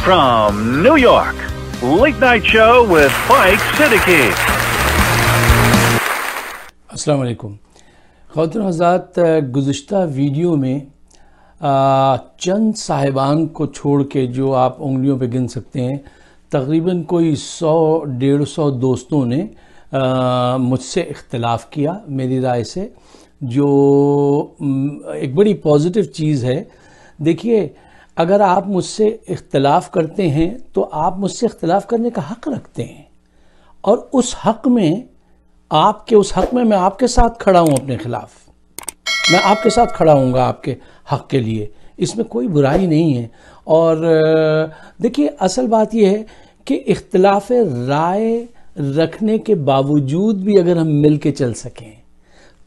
from New York, Late Night Show with Mike Siddiqui. السلام علیکم خواتین حضرات، گزشتہ ویڈیو میں چند صاحبان کو چھوڑ کے جو آپ انگلیوں پہ گن سکتے ہیں، تقریباً کوئی 100-150 دوستوں نے مجھ سے اختلاف کیا میری رائے سے، جو ایک بڑی پازیٹیو چیز ہے۔ دیکھیے، اگر آپ مجھ سے اختلاف کرتے ہیں تو آپ مجھ سے اختلاف کرنے کا حق رکھتے ہیں، اور اس حق میں میں آپ کے ساتھ کھڑا ہوں، اپنے خلاف میں آپ کے ساتھ کھڑا ہوں گا آپ کے حق کے لیے، اس میں کوئی برائی نہیں ہے۔ اور دیکھیے، اصل بات یہ ہے کہ اختلاف رائے رکھنے کے باوجود بھی اگر ہم مل کے چل سکیں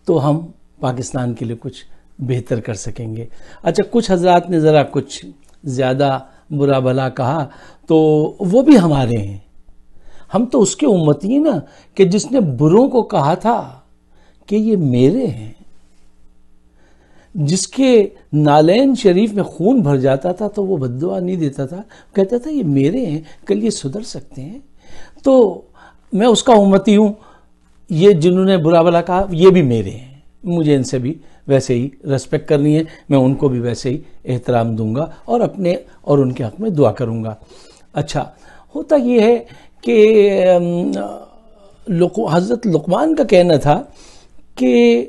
تو ہم پاکستان کے لیے کچھ بہتر کر سکیں گے۔ اچھا، کچھ حضرات نے ذرا کچھ زیادہ برا بھلا کہا، تو وہ بھی ہمارے ہیں، ہم تو اس کے امتی ہیں نا کہ جس نے بروں کو کہا تھا کہ یہ میرے ہیں، جس کے نالین شریف میں خون بھر جاتا تھا تو وہ بد دعا نہیں دیتا تھا، کہتا تھا یہ میرے ہیں، کل یہ سدھر سکتے ہیں۔ تو میں اس کا امتی ہوں، یہ جنہوں نے برا بھلا کہا یہ بھی میرے ہیں، مجھے ان سے بھی ویسے ہی ریسپیکٹ کرنی ہے، میں ان کو بھی ویسے ہی احترام دوں گا اور اپنے اور ان کے حق میں دعا کروں گا۔ اچھا، ہوتا یہ ہے کہ حضرت لقمان کا کہنا تھا کہ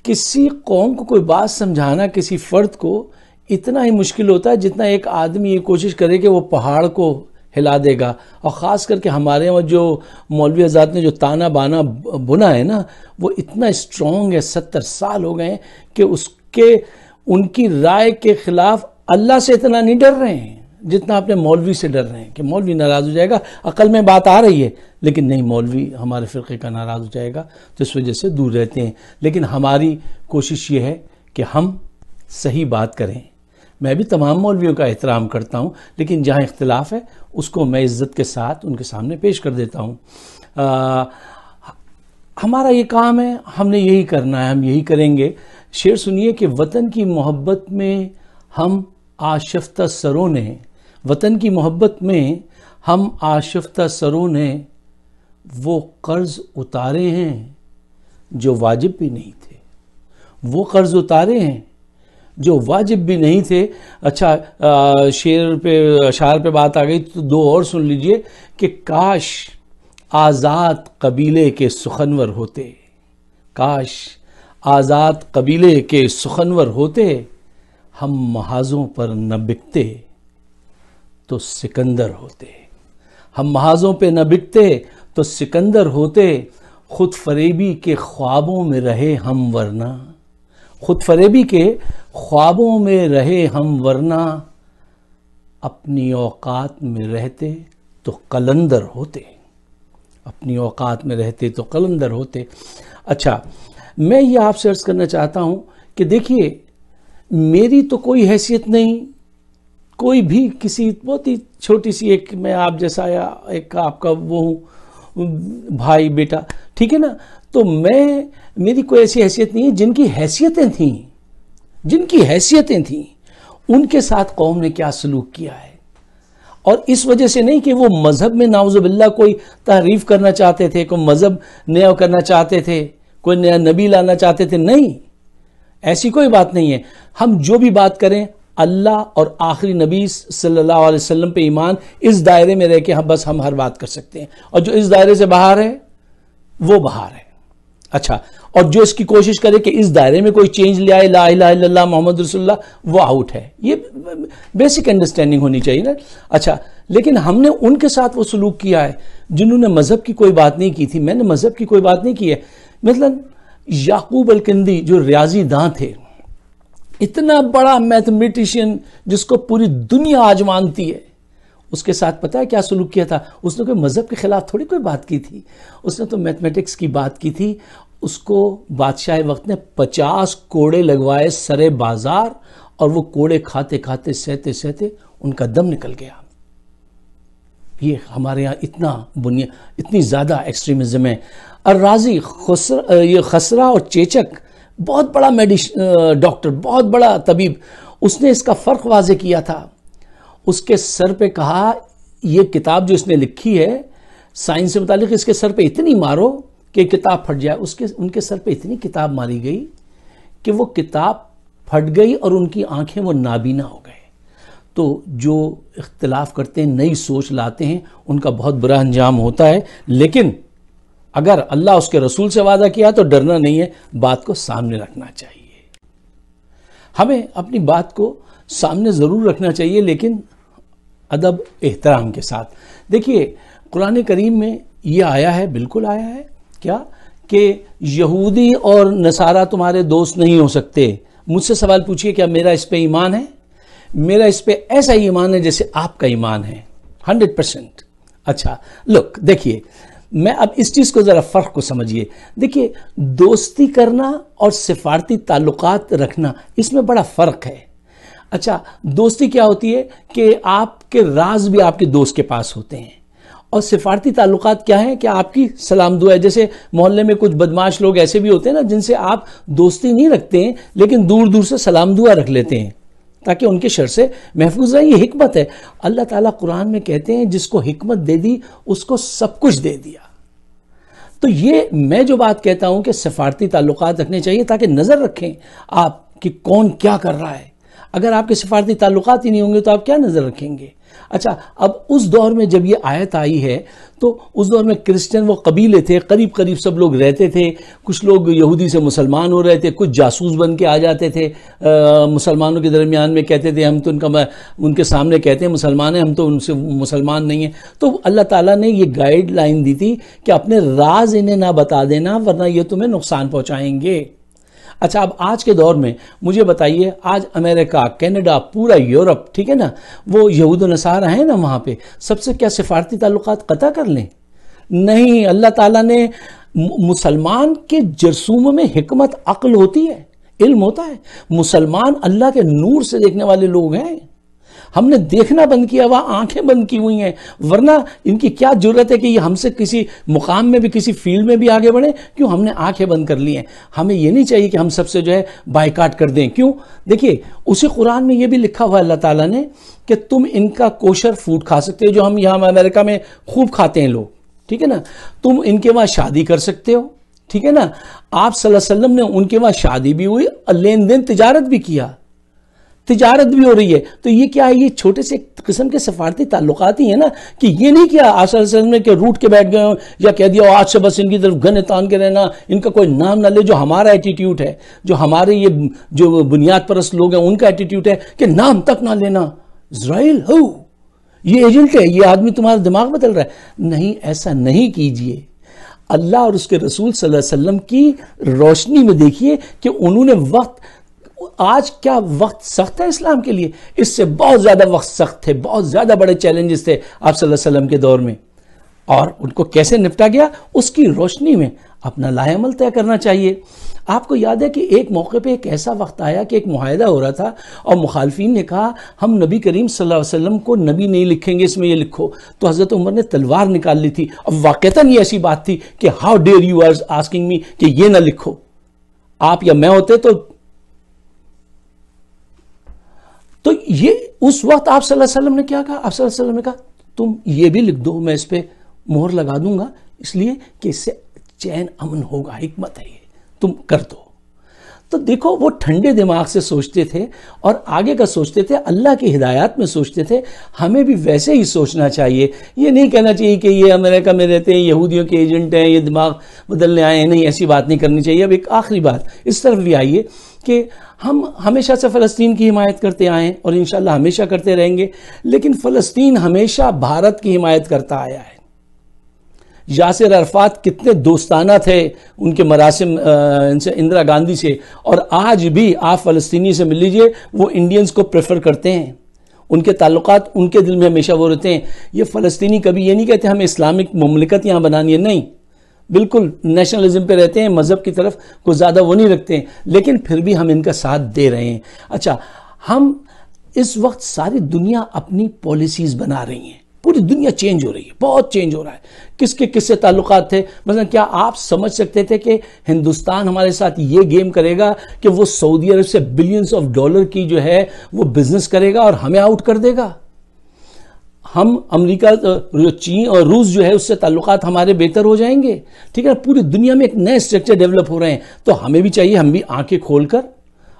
کسی قوم کو کوئی بات سمجھانا کسی فرد کو اتنا ہی مشکل ہوتا ہے جتنا ایک آدمی یہ کوشش کرے کہ وہ پہاڑ کو ہلا دے گا۔ اور خاص کر کے ہمارے وہاں جو مولوی حضرات نے جو تانا بانا بنا ہے نا، وہ اتنا اسٹرانگ ہے، 70 سال ہو گئے ہیں کہ ان کی رائے کے خلاف اللہ سے اتنا نہیں ڈر رہے ہیں جتنا اپنے مولوی سے ڈر رہے ہیں کہ مولوی ناراض ہو جائے گا۔ عقل میں بات آ رہی ہے لیکن نہیں، مولوی ہمارے فرقے کا ناراض ہو جائے گا، تو اس وجہ سے دور رہتے ہیں۔ لیکن ہماری کوشش یہ ہے کہ ہم صحیح بات کریں۔ میں بھی تمام مولویوں کا احترام کرتا ہوں، لیکن جہاں اختلاف ہے اس کو میں عزت کے ساتھ ان کے سامنے پیش کر دیتا ہوں۔ ہمارا یہ کام ہے، ہم نے یہی کرنا ہے، ہم یہی کریں گے۔ شعر سنیے کہ وطن کی محبت میں ہم آشفتہ سروں نے، وطن کی محبت میں ہم آشفتہ سروں نے وہ قرض اتارے ہیں جو واجب بھی نہیں تھے، وہ قرض اتارے ہیں جو واجب بھی نہیں تھے۔ اچھا، اشعار پہ بات آ گئی تو دو اور سن لیجئے کہ کاش آزاد قبیلے کے سخنور ہوتے، کاش آزاد قبیلے کے سخنور ہوتے، ہم محاذوں پر نہ بکتے تو سکندر ہوتے، ہم محاذوں پہ نہ بکتے تو سکندر ہوتے، خود فریبی کے خوابوں میں رہے ہم ورنہ، خود فریبی کے خوابوں میں رہے ہم ورنہ، اپنی اوقات میں رہتے تو قلندر ہوتے، اپنی اوقات میں رہتے تو قلندر ہوتے۔ اچھا، میں یہ آپ سے عرض کرنا چاہتا ہوں کہ دیکھیے، میری تو کوئی حیثیت نہیں، کوئی بھی کسی بہت ہی چھوٹی سی ایک میں آپ جیسا یا ایک آپ کا وہ ہوں بھائی بیٹا، ٹھیک ہے نا، تو میری کوئی ایسی حیثیت نہیں ہے۔ جن کی حیثیتیں تھیں ان کے ساتھ قوم نے کیا سلوک کیا ہے، اور اس وجہ سے نہیں کہ وہ مذہب میں نعوذ باللہ کوئی تحریف کرنا چاہتے تھے، کوئی مذہب نیا کرنا چاہتے تھے، کوئی نیا نبی لانا چاہتے تھے، نہیں، ایسی کوئی بات نہیں ہے۔ ہم جو بھی بات کریں اللہ اور آخری نبی صلی اللہ علیہ وسلم پہ ایمان، اس دائرے میں رہ کے ہم ہر بات کر سکتے ہیں، اور جو اس دائرے سے باہر ہے وہ باہر ہے۔ اچھا، اور جو اس کی کوشش کرے کہ اس دائرے میں کوئی چینج لے آئے، لا الہ الا اللہ محمد رسول اللہ، وہ آؤٹ ہے۔ یہ بیسک انڈرسٹینڈنگ ہونی چاہیے نا۔ اچھا، لیکن ہم نے ان کے ساتھ وہ سلوک کیا ہے جنہوں نے مذہب کی کوئی بات نہیں کی تھی، میں نے مذہب کی کوئی بات نہیں کی ہے۔ مثلا یعقوب الکندی جو ریاضی داں تھے، اتنا بڑا میتھمیٹیشین جس کو پوری دنیا آج مانتی ہے، اس کے ساتھ پتہ ہے کیا سلوک کیا تھا؟ اس نے کوئی مذہب کے خلاف تھوڑی کوئی بات کی تھی، اس نے تو میتھمیٹکس کی بات کی تھی۔ اس کو بادشاہ وقت نے 50 کوڑے لگوائے سرے بازار، اور وہ کوڑے کھاتے کھاتے سہتے سہتے ان کا دم نکل گیا۔ یہ ہمارے یہاں اتنی زیادہ ایکسٹریمزم ہے۔ الرازی، خسرہ اور چیچک، بہت بڑا ڈاکٹر، بہت بڑا طبیب، اس نے اس کا فرق واضح کیا تھا۔ اس کے سر پہ کہا یہ کتاب جو اس نے لکھی ہے سائنس سے متعلق، اس کے سر پہ اتنی مارو کہ کتاب پھٹ جائے. ان کے سر پہ اتنی کتاب ماری گئی کہ وہ کتاب پھٹ گئی اور ان کی آنکھیں وہ نابینا ہو گئے. تو جو اختلاف کرتے ہیں، نئی سوچ لاتے ہیں، ان کا بہت برا انجام ہوتا ہے. لیکن اگر اللہ اس کے رسول سے وعدہ کیا تو ڈرنا نہیں ہے، بات کو سامنے رکھنا چاہیے. ہمیں اپنی بات کو سامنے ضرور رکھنا چاہیے، لیکن ادب احترام کے ساتھ. دیکھیے قرآن کریم میں یہ آیا ہے، بالکل آیا ہے کیا کہ یہودی اور نصارہ تمہارے دوست نہیں ہو سکتے. مجھ سے سوال پوچھئے کیا میرا اس پہ ایمان ہے؟ میرا اس پہ ایسا ایمان ہے جیسے آپ کا ایمان ہے 100%. اچھا لوک دیکھیے، میں اب اس چیز کو ذرا فرق کو سمجھیے. دیکھیے دوستی کرنا اور سفارتی تعلقات رکھنا، اس میں بڑا فرق ہے. اچھا دوستی کیا ہوتی ہے کہ آپ کے راز بھی آپ کے دوست کے پاس ہوتے ہیں، اور سفارتی تعلقات کیا ہیں کہ آپ کی سلام دعا ہے. جیسے محلے میں کچھ بدماش لوگ ایسے بھی ہوتے ہیں نا جن سے آپ دوستی نہیں رکھتے ہیں لیکن دور دور سے سلام دعا رکھ لیتے ہیں تاکہ ان کے شر سے محفوظ رہیں. یہ حکمت ہے. اللہ تعالیٰ قرآن میں کہتے ہیں جس کو حکمت دے دی اس کو سب کچھ دے دیا. تو یہ میں جو بات کہتا ہوں کہ سفارتی تعلقات رکھنے چاہیے تاکہ نظر رکھیں آپ کہ کون کیا کر رہا ہے. اگر آپ کے سفارتی تعلقات ہی نہیں ہوں گے تو آپ کیا نظر رکھیں گے؟ اچھا اب اس دور میں جب یہ آیت آئی ہے تو اس دور میں کرسچن وہ قبیلے تھے، قریب قریب سب لوگ رہتے تھے. کچھ لوگ یہودی سے مسلمان ہو رہے تھے، کچھ جاسوس بن کے آ جاتے تھے مسلمانوں کے درمیان میں، کہتے تھے ہم تو ان کے سامنے کہتے ہیں مسلمان ہیں، ہم تو ان سے مسلمان نہیں ہیں. تو اللہ تعالیٰ نے یہ گائیڈ لائن دی تھی کہ اپنے راز انہیں نہ بتا دینا ورنہ یہ تمہیں نقصان پہنچائیں گے. اچھا اب آج کے دور میں مجھے بتائیے، آج امریکہ، کینیڈا، پورا یورپ، ٹھیک ہے نا، وہ یہود و نصارہ ہیں نا، وہاں پہ سب سے کیا سفارتی تعلقات قطع کر لیں؟ نہیں. اللہ تعالیٰ نے مسلمان کے جرثوم میں حکمت، عقل ہوتی ہے، علم ہوتا ہے. مسلمان اللہ کے نور سے دیکھنے والے لوگ ہیں. ہم نے دیکھنا بند کیا ہوا، آنکھیں بند کی ہوئی ہیں، ورنہ ان کی کیا ضرورت ہے کہ یہ ہم سے کسی مقام میں بھی، کسی فیلڈ میں بھی آگے بڑھیں؟ کیوں ہم نے آنکھیں بند کر لی ہیں. ہمیں یہ نہیں چاہیے کہ ہم سب سے جو ہے بائیکاٹ کر دیں. کیوں؟ دیکھیے اسی قرآن میں یہ بھی لکھا ہوا ہے اللہ تعالیٰ نے کہ تم ان کا کوشر فوڈ کھا سکتے ہو، جو ہم یہاں امریکہ میں خوب کھاتے ہیں لوگ، ٹھیک ہے نا. تم ان کے وہاں شادی کر سکتے ہو، ٹھیک ہے نا. آپ صلی اللہ علیہ وسلم نے ان کے وہاں شادی بھی ہوئی اور لین دین تجارت بھی کیا، تجارت بھی ہو رہی ہے. تو یہ کیا ہے؟ یہ چھوٹے سے قسم کے سفارتی تعلقات ہی ہیں نا. کہ یہ نہیں کیا آپ صلی اللہ علیہ وسلم نے کہ روٹ کے بیٹھ گئے ہوں یا کہہ دیا آج سے بس ان کی طرف گنے تان کے رہنا، ان کا کوئی نام نہ لے. جو ہمارا ایٹیٹیوڈ ہے، جو ہمارے یہ جو بنیاد پرست لوگ ہیں ان کا ایٹیٹیوڈ ہے کہ نام تک نہ لینا. اسرائیل ہو، یہ ایجنٹ ہے، یہ آدمی تمہارا دماغ بدل رہا ہے. نہیں، ایسا نہیں کیجئے. اللہ اور اس کے رسول صلی اللہ علیہ وسلم کی روشنی میں دیکھیے کہ انہوں نے آج کیا وقت سخت ہے اسلام کے لیے، اس سے بہت زیادہ وقت سخت تھے، بہت زیادہ بڑے چیلنجز تھے آپ صلی اللہ علیہ وسلم کے دور میں، اور ان کو کیسے نپٹا گیا اس کی روشنی میں اپنا لاہ عمل طے کرنا چاہیے. آپ کو یاد ہے کہ ایک موقع پہ ایک ایسا وقت آیا کہ ایک معاہدہ ہو رہا تھا اور مخالفین نے کہا ہم نبی کریم صلی اللہ علیہ وسلم کو نبی نہیں لکھیں گے، اس میں یہ لکھو. تو حضرت عمر نے تلوار نکال لی تھی. اب واقعتاً یہ ایسی بات تھی کہ how dare you are asking me کہ یہ نہ لکھو. آپ یا میں ہوتے تو یہ اس وقت آپ صلی اللہ علیہ وسلم نے کیا کہا؟ آپ صلی اللہ علیہ وسلم نے کہا تم یہ بھی لکھ دو، میں اس پہ مہر لگا دوں گا، اس لیے کہ اس سے چین امن ہوگا، حکمت ہے یہ، تم کر دو. تو دیکھو وہ ٹھنڈے دماغ سے سوچتے تھے اور آگے کا سوچتے تھے، اللہ کی ہدایات میں سوچتے تھے. ہمیں بھی ویسے ہی سوچنا چاہیے. یہ نہیں کہنا چاہیے کہ یہ امریکہ میں رہتے ہیں، یہودیوں کے ایجنٹ ہیں، یہ دماغ بدلنے آئے ہیں. نہیں، ایسی بات نہیں کرنی چاہیے. اب ایک آخری بات اس طرف بھی آئیے کہ ہم ہمیشہ سے فلسطین کی حمایت کرتے آئے ہیں اور انشاءاللہ ہمیشہ کرتے رہیں گے، لیکن فلسطین ہمیشہ بھارت کی حمایت کرتا آیا ہے. یاسر عرفات کتنے دوستانہ تھے ان کے مراسم اندرا گاندھی سے، اور آج بھی آپ فلسطینی سے مل لیجئے، وہ انڈینز کو پریفر کرتے ہیں. ان کے تعلقات ان کے دل میں ہمیشہ وہ رہتے ہیں. یہ فلسطینی کبھی یہ نہیں کہتے ہمیں اسلامک مملکت یہاں بنانی ہے، نہیں، بالکل نیشنلزم پہ رہتے ہیں، مذہب کی طرف کوئی زیادہ وہ نہیں رکھتے ہیں، لیکن پھر بھی ہم ان کا ساتھ دے رہے ہیں. اچھا ہم اس وقت ساری دنیا اپنی پالیسیز بنا رہی ہیں، پوری دنیا چینج ہو رہی ہے، بہت چینج ہو رہا ہے. کس کے کس سے تعلقات تھے؟ مثلا کیا آپ سمجھ سکتے تھے کہ ہندوستان ہمارے ساتھ یہ گیم کرے گا کہ وہ سعودی عرب سے بلینز آف ڈالر کی جو ہے وہ بزنس کرے گا اور ہمیں آؤٹ کر دے گا؟ ہم امریکہ چین اور روس جو ہے اس سے تعلقات ہمارے بہتر ہو جائیں گے. ٹھیک ہے, پوری دنیا میں ایک نئے اسٹرکچر ڈیولپ ہو رہے ہیں, تو ہمیں بھی چاہیے ہم بھی آنکھیں کھول کر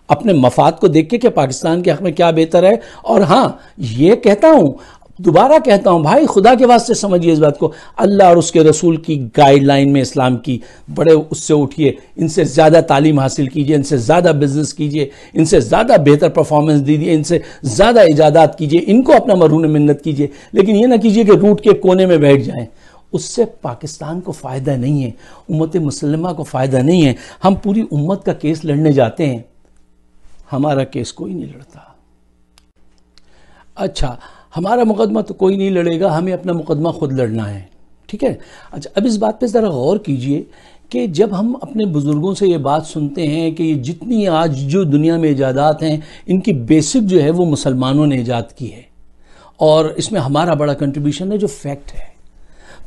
اپنے مفاد کو دیکھ کے کہ پاکستان کے حق میں کیا بہتر ہے. اور ہاں یہ کہتا ہوں, دوبارہ کہتا ہوں بھائی, خدا کے واسطے سمجھیے اس بات کو, اللہ اور اس کے رسول کی گائیڈ لائن میں اسلام کی بڑے اس سے اٹھیے, ان سے زیادہ تعلیم حاصل کیجئے, ان سے زیادہ بزنس کیجئے, ان سے زیادہ بہتر پرفارمنس دیجئے, ان سے زیادہ ایجادات کیجئے, ان کو اپنا مرہون منت کیجئے, لیکن یہ نہ کیجئے کہ روٹ کے کونے میں بیٹھ جائیں. اس سے پاکستان کو فائدہ نہیں ہے, امت مسلمہ کو فائدہ نہیں ہے. ہم پوری امت کا کیس لڑنے جاتے ہیں, ہمارا کیس کوئی نہیں لڑتا. اچھا, ہمارا مقدمہ تو کوئی نہیں لڑے گا, ہمیں اپنا مقدمہ خود لڑنا ہے. ٹھیک ہے. اچھا, اب اس بات پہ ذرا غور کیجئے کہ جب ہم اپنے بزرگوں سے یہ بات سنتے ہیں کہ یہ جتنی آج جو دنیا میں ایجادات ہیں ان کی بیسک جو ہے وہ مسلمانوں نے ایجاد کی ہے, اور اس میں ہمارا بڑا کنٹریبیوشن ہے, جو فیکٹ ہے,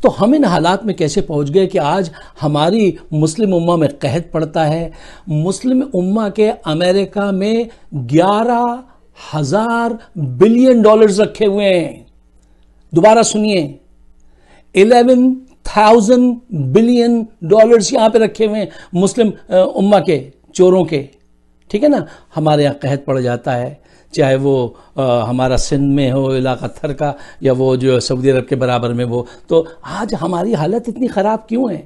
تو ہم ان حالات میں کیسے پہنچ گئے کہ آج ہماری مسلم امہ میں قحط پڑتا ہے. مسلم امہ کے امریکہ میں 11,000 بلین ڈالرز رکھے ہوئے ہیں. دوبارہ سنیے, 11,000 بلین ڈالرز یہاں پہ رکھے ہوئے ہیں مسلم امہ کے, چوروں کے. ٹھیک ہے نا. ہمارے یہاں قحط پڑ جاتا ہے, چاہے وہ ہمارا سندھ میں ہو, علاقہ تھر کا, یا وہ جو سعودی عرب کے برابر میں وہ. تو آج ہماری حالت اتنی خراب کیوں ہے؟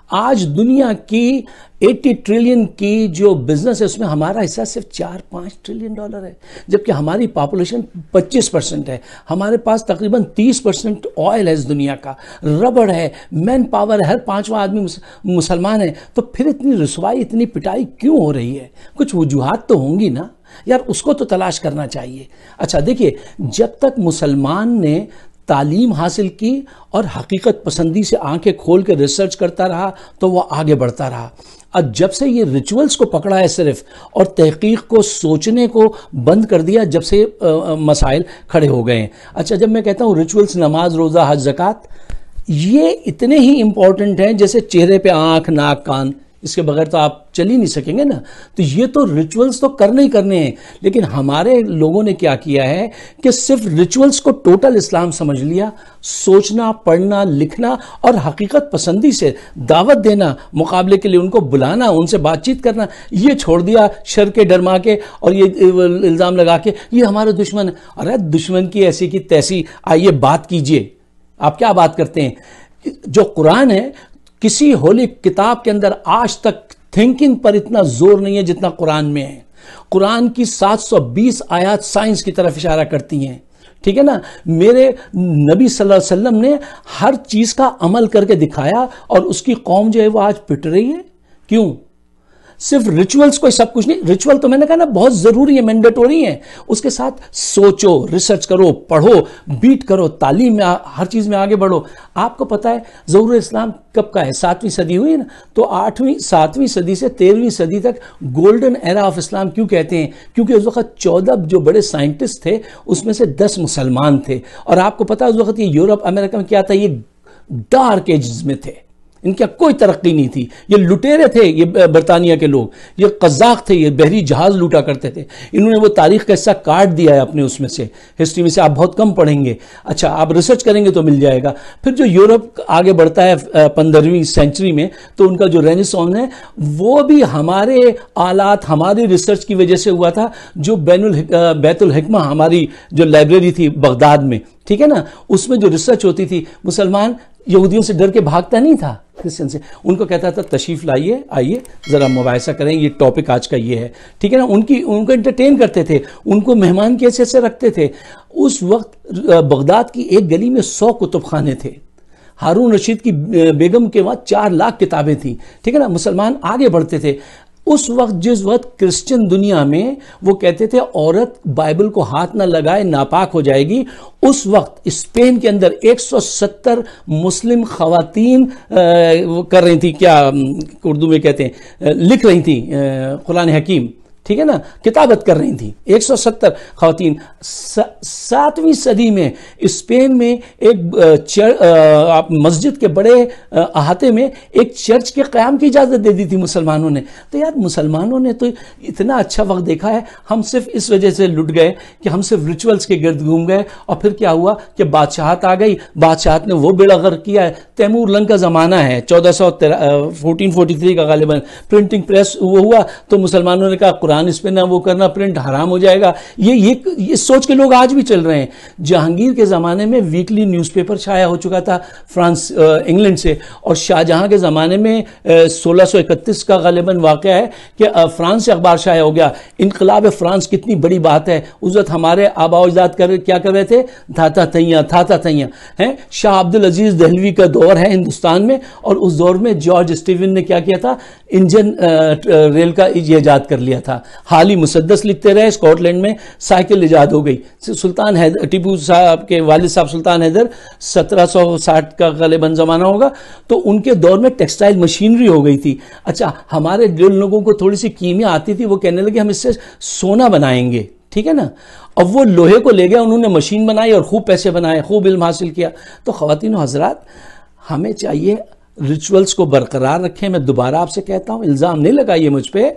آج دنیا کی 80 ٹریلین کی جو بزنس ہے اس میں ہمارا حصہ صرف 4-5 ٹریلین ڈالر ہے, جبکہ ہماری پاپولیشن 25% ہے. ہمارے پاس تقریباً 30% آئل ہے اس دنیا کا, ربڑ ہے, مین پاور ہے, ہر 5واں آدمی مسلمان ہے. تو پھر اتنی رسوائی, اتنی پٹائی کیوں ہو رہی ہے؟ کچھ وجوہات تو ہوں گی نا یار, اس کو تو تلاش کرنا چاہیے. اچھا دیکھیے, جب تک مسلمان نے تعلیم حاصل کی اور حقیقت پسندی سے آنکھیں کھول کے ریسرچ کرتا رہا تو وہ آگے بڑھتا رہا. اب جب سے یہ ریچولز کو پکڑا ہے صرف, اور تحقیق کو, سوچنے کو بند کر دیا, جب سے مسائل کھڑے ہو گئے ہیں. اچھا, جب میں کہتا ہوں ریچولز, نماز, روزہ, حج, زکوٰۃ, یہ اتنے ہی امپورٹنٹ ہیں جیسے چہرے پہ آنکھ, ناک, کان. اس کے بغیر تو آپ چل ہی نہیں سکیں گے نا. تو یہ تو ریچولز تو کرنے ہی کرنے ہیں, لیکن ہمارے لوگوں نے کیا کیا ہے کہ صرف ریچولز کو ٹوٹل اسلام سمجھ لیا. سوچنا, پڑھنا, لکھنا اور حقیقت پسندی سے دعوت دینا, مقابلے کے لیے ان کو بلانا, ان سے بات چیت کرنا, یہ چھوڑ دیا شر کے ڈرما کے, اور یہ الزام لگا کے یہ ہمارا دشمن ہے. ارے دشمن کی ایسی کی تیسی, آئیے بات کیجئے. آپ کیا بات کرتے ہیں؟ جو قرآن ہے, کسی ہولی کتاب کے اندر آج تک تھنکنگ پر اتنا زور نہیں ہے جتنا قرآن میں ہے. قرآن کی 720 آیات سائنس کی طرف اشارہ کرتی ہیں. ٹھیک ہے نا. میرے نبی صلی اللہ علیہ وسلم نے ہر چیز کا عمل کر کے دکھایا, اور اس کی قوم جو ہے وہ آج پٹ رہی ہے. کیوں؟ صرف ریچولز کوئی سب کچھ نہیں. ریچول تو میں نے کہا نا بہت ضروری ہے, مینڈیٹوری ہیں. اس کے ساتھ سوچو, ریسرچ کرو, پڑھو, بیٹ کرو, تعلیم میں ہر چیز میں آگے بڑھو. آپ کو پتہ ہے ظہور اسلام کب کا ہے؟ 7ویں صدی ہوئی نا. تو 7ویں صدی سے 13ویں صدی تک گولڈن ایرا آف اسلام کیوں کہتے ہیں؟ کیونکہ اس وقت 14 جو بڑے سائنٹسٹ تھے اس میں سے 10 مسلمان تھے. اور آپ کو پتہ ہے اس وقت یہ یورپ, امریکہ میں کیا تھا؟ یہ ڈارک ایجز میں تھے. ان کی کوئی ترقی نہیں تھی. یہ لٹیرے تھے, یہ برطانیہ کے لوگ, یہ قزاق تھے, یہ بحری جہاز لوٹا کرتے تھے. انہوں نے وہ تاریخ کا حصہ کاٹ دیا ہے اپنے اس میں سے, ہسٹری میں سے آپ بہت کم پڑھیں گے. اچھا, آپ ریسرچ کریں گے تو مل جائے گا. پھر جو یورپ آگے بڑھتا ہے 15ویں سینچری میں, تو ان کا جو رینیسانس ہے وہ بھی ہمارے آلات, ہماری ریسرچ کی وجہ سے ہوا تھا. جو بیت الحکمہ ہماری جو لائبریری تھی بغداد میں, ٹھیک ہے نا, اس میں جو ریسرچ ہوتی تھی, مسلمان یہودیوں سے ڈر کے بھاگتا نہیں تھا, کرسچن سے. ان کو کہتا تھا تشریف لائیے, آئیے ذرا مباحثہ کریں, یہ ٹاپک آج کا یہ ہے. ٹھیک ہے نا. ان کو انٹرٹین کرتے تھے, ان کو مہمان کی حیثیت سے رکھتے تھے. اس وقت بغداد کی ایک گلی میں 100 کتب خانے تھے. ہارون رشید کی بیگم کے وہاں 4 لاکھ کتابیں تھیں. ٹھیک ہے نا. مسلمان آگے بڑھتے تھے. اس وقت جس وقت کرسچن دنیا میں وہ کہتے تھے عورت بائبل کو ہاتھ نہ لگائے ناپاک ہو جائے گی, اس وقت اسپین کے اندر 170 مسلم خواتین کر رہی تھی, کیا اردو میں کہتے ہیں, لکھ رہی تھیں قرآن حکیم. ٹھیک ہے نا، کتابت کر رہی تھیں 170 خواتین۔ 7ویں صدی میں اسپین میں ایک مسجد کے بڑے احاطے میں ایک چرچ کے قیام کی اجازت دے دی تھی مسلمانوں نے۔ تو یار مسلمانوں نے تو اتنا اچھا وقت دیکھا ہے، ہم صرف اس وجہ سے لٹ گئے کہ ہم صرف ریچولز کے گرد گھوم گئے، اور پھر کیا ہوا کہ بادشاہت آ گئی، بادشاہت نے وہ بیڑا غرق کیا ہے۔ تیمور لنگ کا زمانہ ہے، 1443 کا غالباً پرنٹنگ پریس وہ ہوا، تو مسلمانوں نے کہا قرآن اس پہ نہ وہ کرنا، پرنٹ حرام ہو جائے گا۔ یہ سوچ کے لوگ آج بھی چل رہے ہیں۔ جہانگیر کے زمانے میں ویکلی نیوز پیپر شائع ہو چکا تھا انگلینڈ سے، اور شاہ جہاں کے زمانے میں 1631 کا غالباً واقعہ ہے کہ فرانس سے اخبار شائع ہو گیا۔ انقلاب فرانس کتنی بڑی بات ہے، اس وقت ہمارے آباء و اجداد کیا کر رہے تھے؟ تھاتا تھیاں ہیں۔ شاہ عبد العزیز دہلوی کا دور ہے ہندوستان میں، اور اس دور میں جارج اسٹیون نے کیا کیا تھا؟ انجن ریل کا ایجاد کر لیا تھا۔ حالی مسدس لکھتے رہے، اسکاٹ لینڈ میں سائیکل ایجاد ہو گئی۔ سلطان حیدر، ٹیپو صاحب کے والد صاحب سلطان حیدر 1760 کا غالباً زمانہ ہوگا، تو ان کے دور میں ٹیکسٹائل مشینری ہو گئی تھی۔ اچھا، ہمارے جن لوگوں کو تھوڑی سی کیمیا آتی تھی وہ کہنے لگے ہم اس سے سونا بنائیں گے، ٹھیک ہے نا، اب وہ لوہے کو لے گئے، انہوں نے مشین بنائی اور خوب پیسے بنائے، خوب علم حاصل کیا۔ تو خواتین و حضرات، ہمیں چاہیے ریچولز کو برقرار رکھیں۔ میں دوبارہ آپ سے کہتا ہوں، الزام نہیں لگائیے مجھ پہ،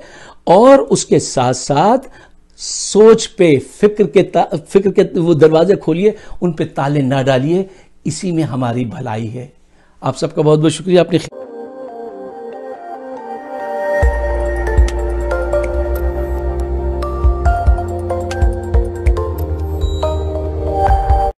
اور اس کے ساتھ ساتھ سوچ پہ، فکر کے وہ دروازے کھولیے، ان پہ تالے نہ ڈالیے، اسی میں ہماری بھلائی ہے۔ آپ سب کا بہت بہت شکریہ۔ اپنی